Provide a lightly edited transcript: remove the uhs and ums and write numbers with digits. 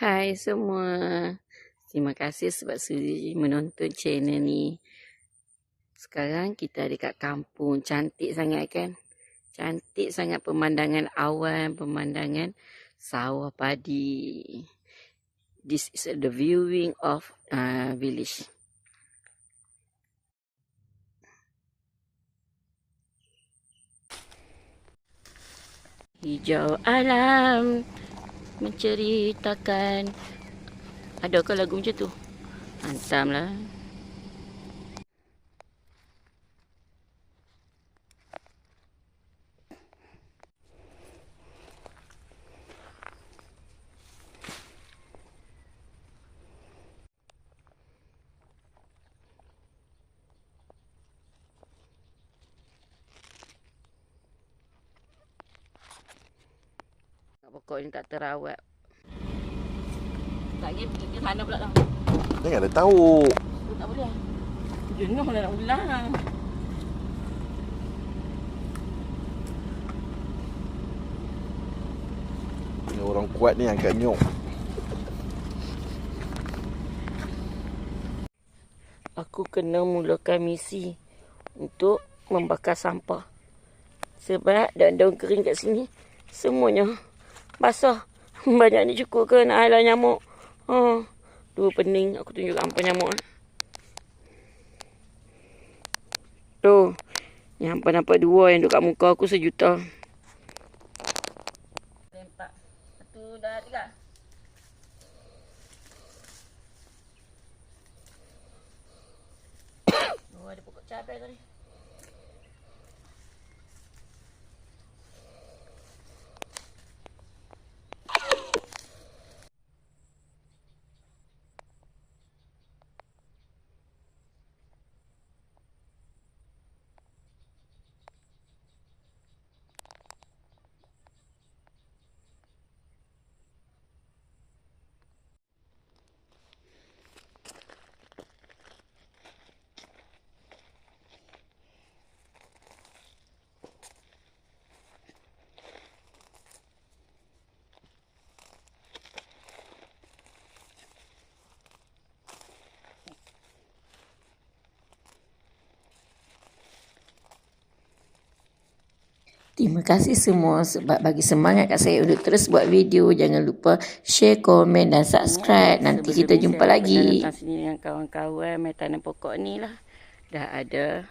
Hai semua. Terima kasih sebab sudi menonton channel ni. Sekarang kita dekat kampung. Cantik sangat kan? Cantik sangat pemandangan awan, pemandangan sawah padi. This is the viewing of village. Hijau alam menceritakan. Ada ke lagu macam tu? Hantamlah. Pokok ni tak terawat. Tak pergi ke sana pula dah. Jangan ada tahu. Tak boleh. Jenuh lah nak ulang. Ni orang kuat ni angkat nyok. Aku kena mulakan misi untuk membakar sampah. Sebab daun-daun kering kat sini semuanya basah. Banyak ni cukup ke nak halau nyamuk? Dua pening. Aku tunjuk apa nyamuk. Tu. Nampak dua yang duduk kat muka aku 1 juta. Tempat. 1, 2, 3. Oh, ada pokok cabai tadi. Terima kasih semua sebab bagi semangat kat saya untuk terus buat video. Jangan lupa share, komen dan subscribe. Nanti kita jumpa lagi. Datang sini dengan kawan-kawan, main tanam pokok ni lah. Dah ada